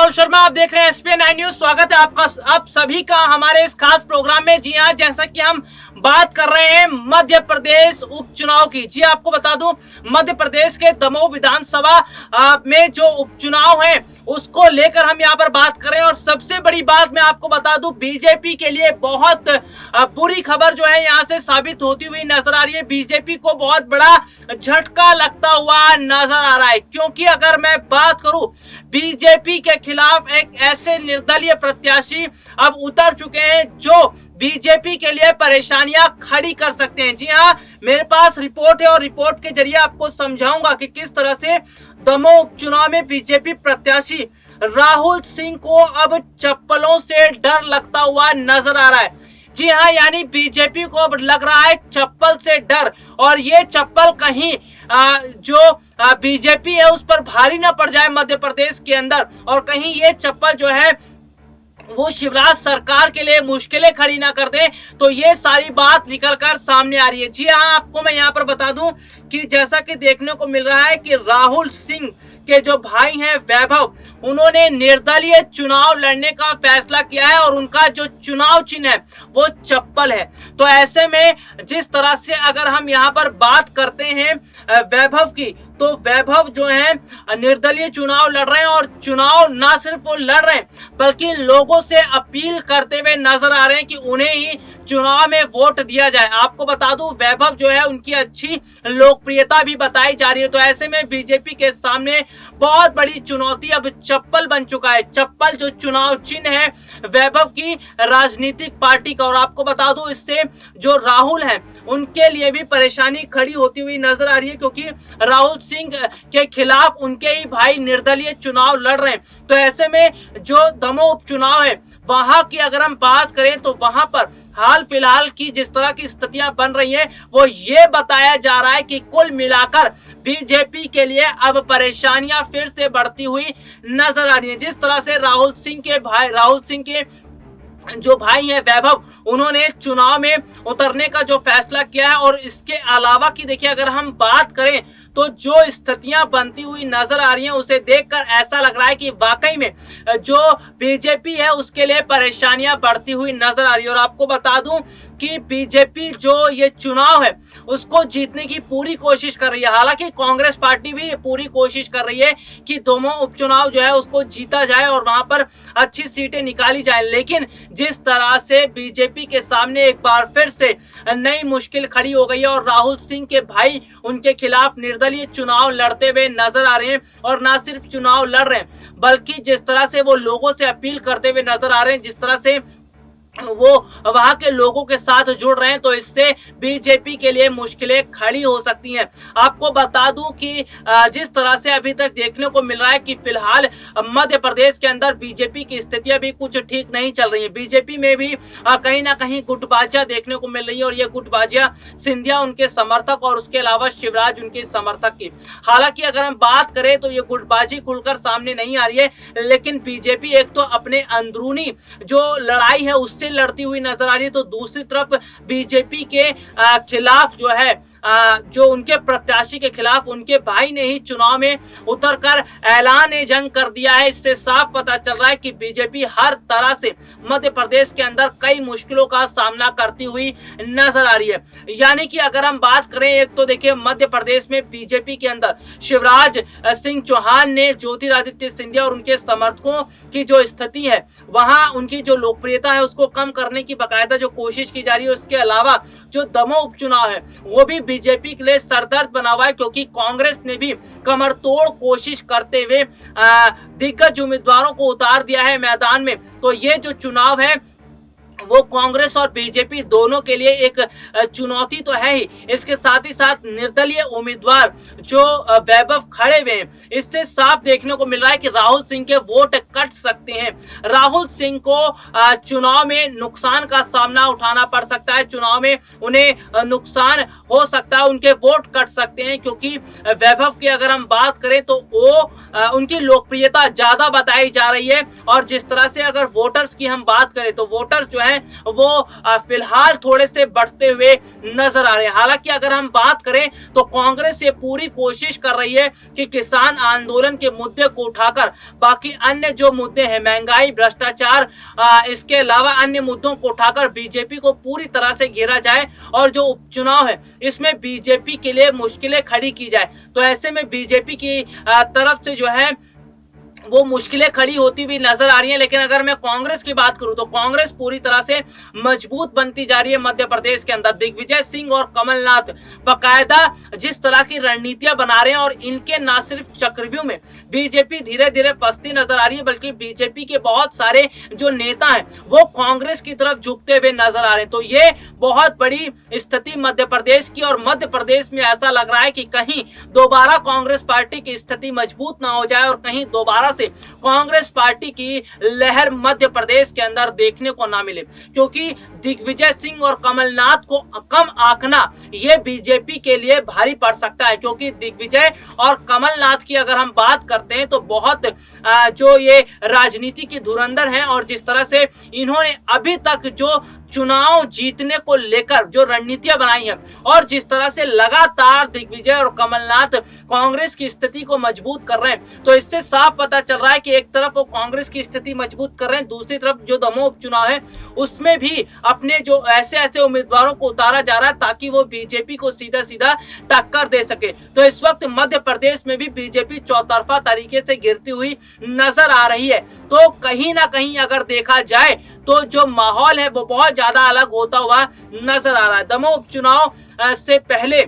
राहुल शर्मा, आप देख रहे हैं एसपीएन 9 न्यूज। स्वागत है आपका आप सभी का हमारे इस खास प्रोग्राम में। जी हाँ, जैसा कि हम बात कर रहे हैं मध्य प्रदेश उपचुनाव की। जी आपको बता दूं, मध्य प्रदेश के दमोह विधानसभा में जो उपचुनाव है उसको लेकर हम यहाँ पर बात कर रहे हैं। और सबसे बड़ी बात मैं आपको बता दूं, बीजेपी के लिए बहुत बुरी खबर जो है यहाँ से साबित होती हुई नजर आ रही है। बीजेपी को बहुत बड़ा झटका लगता हुआ नजर आ रहा है, क्योंकि अगर मैं बात करूं, बीजेपी के खिलाफ एक ऐसे निर्दलीय प्रत्याशी अब उतर चुके हैं जो बीजेपी के लिए परेशानियां खड़ी कर सकते हैं। जी हाँ, मेरे पास रिपोर्ट है और रिपोर्ट के जरिए आपको समझाऊंगा कि किस तरह से दमोह उपचुनाव में बीजेपी प्रत्याशी राहुल सिंह को अब चप्पलों से डर लगता हुआ नजर आ रहा है। जी हाँ, यानी बीजेपी को अब लग रहा है चप्पल से डर, और ये चप्पल कहीं जो बीजेपी है उस पर भारी ना पड़ जाए मध्य प्रदेश के अंदर, और कहीं ये चप्पल जो है वो शिवराज सरकार के लिए मुश्किलें खड़ी ना कर दे। तो ये सारी बात निकल कर सामने आ रही है। जी हाँ, आपको मैं यहाँ पर बता दूं कि जैसा कि देखने को मिल रहा है कि राहुल सिंह के जो भाई हैं वैभव, उन्होंने निर्दलीय चुनाव लड़ने का फैसला किया है और उनका जो चुनाव चिन्ह है वो चप्पल है। तो ऐसे में जिस तरह से अगर हम यहाँ पर बात करते हैं वैभव की, तो वैभव जो है निर्दलीय चुनाव लड़ रहे हैं, और चुनाव ना सिर्फ वो लड़ रहे हैं बल्कि लोगों से अपील करते हुए नजर आ रहे हैं कि उन्हें ही चुनाव में वोट दिया जाए। आपको बता दूं, वैभव जो है उनकी अच्छी लोकप्रियता भी बताई जा रही है। तो ऐसे में बीजेपी के सामने बहुत बड़ी चुनौती अब चप्पल बन चुका है। चप्पल जो चुनाव चिन्ह है वैभव की राजनीतिक पार्टी का। और आपको बता दूं, इससे जो राहुल है उनके लिए भी परेशानी खड़ी होती हुई नजर आ रही है, क्योंकि राहुल सिंह के खिलाफ उनके ही भाई निर्दलीय चुनाव लड़ रहे हैं। तो ऐसे में जो दमोह उपचुनाव है वहां की अगर हम बात करें तो वहां पर हाल फिलहाल की जिस तरह की स्थितियां बन रही हैं वो ये बताया जा रहा है कि कुल मिलाकर बीजेपी के लिए अब परेशानियां फिर से बढ़ती हुई नजर आ रही है। जिस तरह से राहुल सिंह के जो भाई हैं वैभव, उन्होंने चुनाव में उतरने का जो फैसला किया है, और इसके अलावा की देखिए अगर हम बात करें तो जो स्थितियां बनती हुई नजर आ रही हैं उसे देखकर ऐसा लग रहा है कि वाकई में जो बीजेपी है उसके लिए परेशानियां बढ़ती हुई नजर आ रही है। और आपको बता दूं कि बीजेपी जो ये चुनाव है उसको जीतने की पूरी कोशिश कर रही है। हालांकि कांग्रेस पार्टी भी पूरी कोशिश कर रही है कि दोनों उपचुनाव जो है उसको जीता जाए और वहां पर अच्छी सीटें निकाली जाए, लेकिन जिस तरह से बीजेपी के सामने एक बार फिर से नई मुश्किल खड़ी हो गई है और राहुल सिंह के भाई उनके खिलाफ निर्दलीय चुनाव लड़ते हुए नजर आ रहे हैं, और ना सिर्फ चुनाव लड़ रहे हैं बल्कि जिस तरह से वो लोगों से अपील करते हुए नजर आ रहे हैं, जिस तरह से वो वहां के लोगों के साथ जुड़ रहे हैं, तो इससे बीजेपी के लिए मुश्किलें खड़ी हो सकती हैं। आपको बता दूं कि जिस तरह से अभी तक देखने को मिल रहा है कि फिलहाल मध्य प्रदेश के अंदर बीजेपी की स्थितियां भी कुछ ठीक नहीं चल रही है। बीजेपी में भी कहीं ना कहीं गुटबाजियां देखने को मिल रही है, और ये गुटबाजियां सिंधिया उनके समर्थक और उसके अलावा शिवराज उनके समर्थक की। हालांकि अगर हम बात करें तो ये गुटबाजी खुलकर सामने नहीं आ रही है, लेकिन बीजेपी एक तो अपने अंदरूनी जो लड़ाई है उससे लड़ती हुई नजर आ रही है, तो दूसरी तरफ बीजेपी के खिलाफ जो है जो उनके प्रत्याशी के खिलाफ उनके भाई ने ही चुनाव में उतरकर ऐलान जंग कर दिया है। इससे साफ पता चल रहा है कि बीजेपी हर तरह से मध्य प्रदेश के अंदर कई मुश्किलों का सामना करती हुई नजर आ रही है। यानी कि अगर हम बात करें, एक तो देखिए मध्य प्रदेश में बीजेपी के अंदर शिवराज सिंह चौहान ने ज्योतिरादित्य सिंधिया और उनके समर्थकों की जो स्थिति है वहां उनकी जो लोकप्रियता है उसको कम करने की बाकायदा जो कोशिश की जा रही है। उसके अलावा जो दमोह उपचुनाव है वो भी बीजेपी के लिए सरदर्द बना हुआ है, क्योंकि कांग्रेस ने भी कमर तोड़ कोशिश करते हुए दिग्गज उम्मीदवारों को उतार दिया है मैदान में। तो ये जो चुनाव है वो कांग्रेस और बीजेपी दोनों के लिए एक चुनौती तो है ही, इसके साथ ही साथ निर्दलीय उम्मीदवार जो वैभव खड़े हुए हैं, इससे साफ देखने को मिल रहा है कि राहुल सिंह के वोट कट सकते हैं। राहुल सिंह को चुनाव में नुकसान का सामना उठाना पड़ सकता है, चुनाव में उन्हें नुकसान हो सकता है, उनके वोट कट सकते हैं, क्योंकि वैभव की अगर हम बात करें तो वो उनकी लोकप्रियता ज्यादा बताई जा रही है। और जिस तरह से अगर वोटर्स की हम बात करें तो वोटर्स जो है वो फिलहाल थोड़े से बढ़ते हुए नजर आ रहे हैं। हालांकि अगर हम बात करें तो कांग्रेस ये पूरी कोशिश कर रही है कि किसान आंदोलन के मुद्दे को उठाकर बाकी अन्य जो मुद्दे हैं, महंगाई, भ्रष्टाचार, इसके अलावा अन्य मुद्दों को उठाकर बीजेपी को पूरी तरह से घेरा जाए और जो उपचुनाव है इसमें बीजेपी के लिए मुश्किलें खड़ी की जाए। तो ऐसे में बीजेपी की तरफ से जो है वो मुश्किलें खड़ी होती हुई नजर आ रही हैं। लेकिन अगर मैं कांग्रेस की बात करूं तो कांग्रेस पूरी तरह से मजबूत बनती जा रही है मध्य प्रदेश के अंदर। दिग्विजय सिंह और कमलनाथ बकायदा जिस तरह की रणनीतियां बना रहे हैं और इनके ना सिर्फ चक्रव्यूह में बीजेपी धीरे धीरे फंसती नजर आ रही है, बल्कि बीजेपी के बहुत सारे जो नेता हैं वो कांग्रेस की तरफ झुकते हुए नजर आ रहे हैं। तो ये बहुत बड़ी स्थिति मध्य प्रदेश की, और मध्य प्रदेश में ऐसा लग रहा है कि कहीं दोबारा कांग्रेस पार्टी की स्थिति मजबूत ना हो जाए और कहीं दोबारा से कांग्रेस पार्टी की लहर मध्य प्रदेश के अंदर देखने को ना मिले, क्योंकि दिग्विजय सिंह और कमलनाथ को कम आंकना ये बीजेपी के लिए भारी पड़ सकता है। क्योंकि दिग्विजय और कमलनाथ की अगर हम बात करते हैं तो बहुत जो ये राजनीति की धुरंधर हैं, और जिस तरह से इन्होंने अभी तक जो चुनाव जीतने को लेकर जो रणनीतियां बनाई हैं और जिस तरह से लगातार दिग्विजय और कमलनाथ कांग्रेस की स्थिति को मजबूत कर रहे हैं, तो इससे साफ पता चल रहा है कि एक तरफ वो कांग्रेस की स्थिति मजबूत कर रहे हैं, दूसरी तरफ जो दमोह उपचुनाव है उसमें भी अपने जो ऐसे उम्मीदवारों को उतारा जा रहा है ताकि वो बीजेपी को सीधा सीधा टक्कर दे सके। तो इस वक्त मध्य प्रदेश में भी बीजेपी चौतरफा तरीके से गिरती हुई नजर आ रही है। तो कहीं ना कहीं अगर देखा जाए तो जो माहौल है वो बहुत ज्यादा अलग होता हुआ नजर आ रहा है। दमोह उपचुनाव से पहले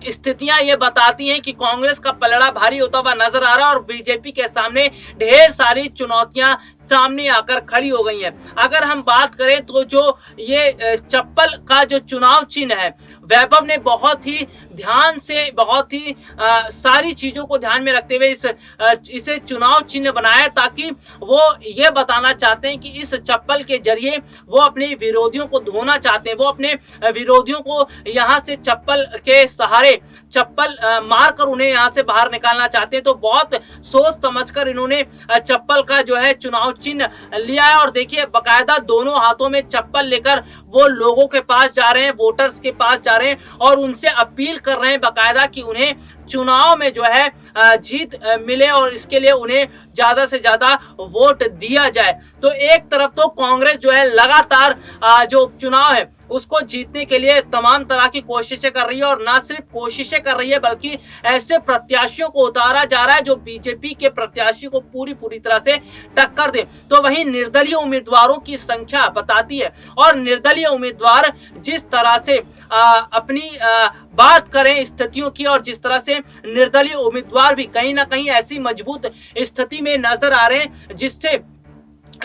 स्थितियां ये बताती हैं कि कांग्रेस का पलड़ा भारी होता हुआ नजर आ रहा है और बीजेपी के सामने ढेर सारी चुनौतियां सामने आकर खड़ी हो गई हैं। अगर हम बात करें तो जो ये चप्पल का जो चुनाव चिन्ह है, वैभव ने बहुत ही ध्यान से, बहुत ही सारी चीजों को ध्यान में रखते हुए इसे चुनाव चिन्ह बनाया, ताकि वो ये बताना चाहते हैं कि इस चप्पल के जरिए वो अपने विरोधियों को धोना चाहते हैं, वो अपने विरोधियों को यहाँ से चप्पल के सहारे चप्पल मारकर उन्हें यहाँ से बाहर निकालना चाहते हैं। तो बहुत सोच समझकर इन्होंने चप्पल का जो है चुनाव चिन्ह लिया है। और देखिए बकायदा दोनों हाथों में चप्पल लेकर वो लोगों के पास जा रहे हैं, वोटर्स के पास जा रहे हैं और उनसे अपील कर रहे हैं बकायदा कि उन्हें चुनाव में जो है जीत मिले और इसके लिए उन्हें ज्यादा से ज्यादा वोट दिया जाए। तो एक तरफ तो कांग्रेस जो है लगातार जो उपचुनाव है उसको जीतने के लिए तमाम तरह की कोशिशें कर रही है, और ना सिर्फ कोशिशें कर रही है बल्कि ऐसे प्रत्याशियों को उतारा जा रहा है जो बीजेपी के प्रत्याशी को पूरी तरह से टक्कर दे। तो वहीं निर्दलीय उम्मीदवारों की संख्या बताती है, और निर्दलीय उम्मीदवार जिस तरह से अपनी बात करें स्थितियों की, और जिस तरह से निर्दलीय उम्मीदवार भी कहीं ना कहीं ऐसी मजबूत स्थिति में नजर आ रहे हैं जिससे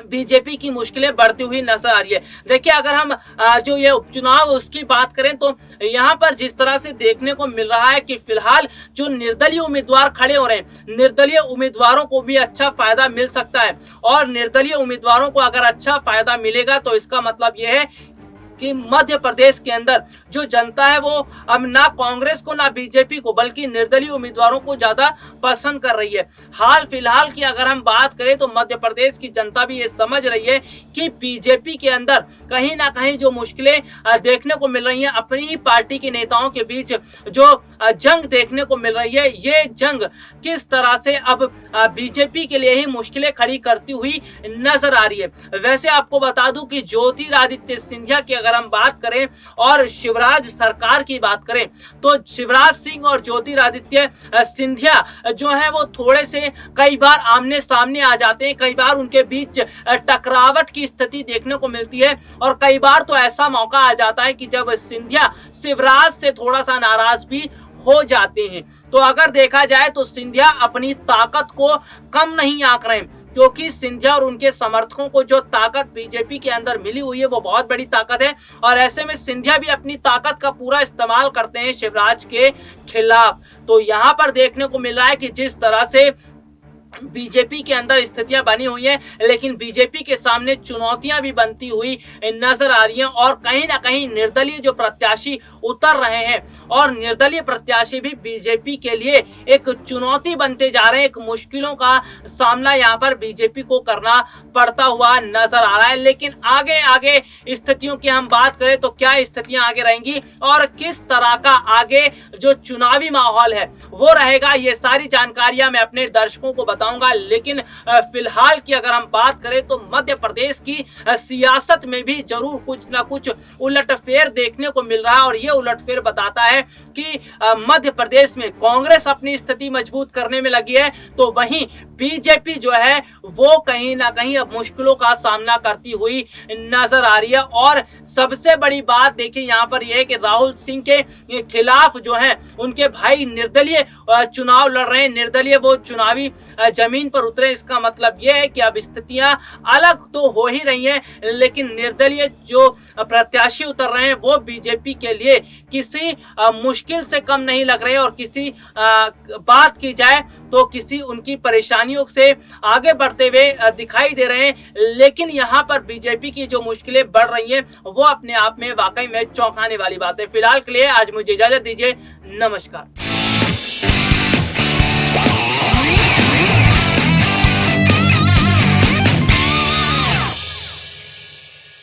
बीजेपी की मुश्किलें बढ़ती हुई नजर आ रही है। देखिए अगर हम जो ये उपचुनाव उसकी बात करें तो यहाँ पर जिस तरह से देखने को मिल रहा है कि फिलहाल जो निर्दलीय उम्मीदवार खड़े हो रहे हैं, निर्दलीय उम्मीदवारों को भी अच्छा फायदा मिल सकता है, और निर्दलीय उम्मीदवारों को अगर अच्छा फायदा मिलेगा तो इसका मतलब यह है कि मध्य प्रदेश के अंदर जो जनता है वो अब ना कांग्रेस को ना बीजेपी को बल्कि निर्दलीय उम्मीदवारों को ज्यादा पसंद कर रही है। हाल फिलहाल की अगर हम बात करें तो मध्य प्रदेश की जनता भी ये समझ रही है कि बीजेपी के अंदर कहीं ना कहीं जो मुश्किलें देखने को मिल रही हैं, अपनी ही पार्टी के नेताओं के बीच जो जंग देखने को मिल रही है, ये जंग किस तरह से अब बीजेपी के लिए ही मुश्किलें खड़ी करती हुई नजर आ रही है। वैसे आपको बता दूं कि ज्योतिरादित्य सिंधिया की अगर हम बात करें और शिवराज सरकार की बात करें तो शिवराज सिंह और ज्योतिरादित्य सिंधिया जो है वो थोड़े से कई बार आमने सामने आ जाते हैं, कई बार उनके बीच टकरावट की स्थिति देखने को मिलती है, और कई बार तो ऐसा मौका आ जाता है कि जब सिंधिया शिवराज से थोड़ा सा नाराज भी हो जाते हैं। तो अगर देखा जाए तो सिंधिया अपनी ताकत को कम नहीं आंक रहे हैं, क्योंकि सिंधिया और उनके समर्थकों को जो ताकत बीजेपी के अंदर मिली हुई है वो बहुत बड़ी ताकत है, और ऐसे में सिंधिया भी अपनी ताकत का पूरा इस्तेमाल करते हैं शिवराज के खिलाफ। तो यहाँ पर देखने को मिल रहा है कि जिस तरह से बीजेपी के अंदर स्थितियां बनी हुई हैं, लेकिन बीजेपी के सामने चुनौतियां भी बनती हुई नजर आ रही हैं, और कहीं ना कहीं निर्दलीय जो प्रत्याशी उतर रहे हैं और निर्दलीय प्रत्याशी भी बीजेपी के लिए एक चुनौती बनते जा रहे हैं। एक मुश्किलों का सामना यहाँ पर बीजेपी को करना पड़ता हुआ नजर आ रहा है। लेकिन आगे आगे स्थितियों की हम बात करें तो क्या स्थितियां आगे रहेंगी और किस तरह का आगे जो चुनावी माहौल है वो रहेगा, ये सारी जानकारियां मैं अपने दर्शकों को बताऊंगा। लेकिन फिलहाल की अगर हम बात करें तो मध्य प्रदेश की सियासत में भी जरूर कुछ ना कुछ उलटफेर देखने को मिल रहा है और ये उलटफेर बताता है कि मध्य प्रदेश में कांग्रेस अपनी स्थिति मजबूत करने में लगी है, तो वहीं बीजेपी जो है वो कहीं ना कहीं अब मुश्किलों का सामना करती हुई नजर आ रही है। और सबसे बड़ी बात देखिए यहाँ पर यह है कि राहुल सिंह के खिलाफ जो है उनके भाई निर्दलीय चुनाव लड़ रहे हैं, निर्दलीय वो चुनावी जमीन पर उतरे। इसका मतलब यह है कि अब स्थितियां अलग तो हो ही रही हैं, लेकिन निर्दलीय जो प्रत्याशी उतर रहे हैं वो बीजेपी के लिए किसी मुश्किल से कम नहीं लग रहे और किसी बात की जाए तो किसी उनकी परेशानियों से आगे बढ़ते हुए दिखाई दे रहे हैं। लेकिन यहाँ पर बीजेपी की जो मुश्किलें बढ़ रही हैं वो अपने आप में वाकई में चौंकाने वाली बात है। फिलहाल के लिए आज मुझे इजाजत दीजिए, नमस्कार।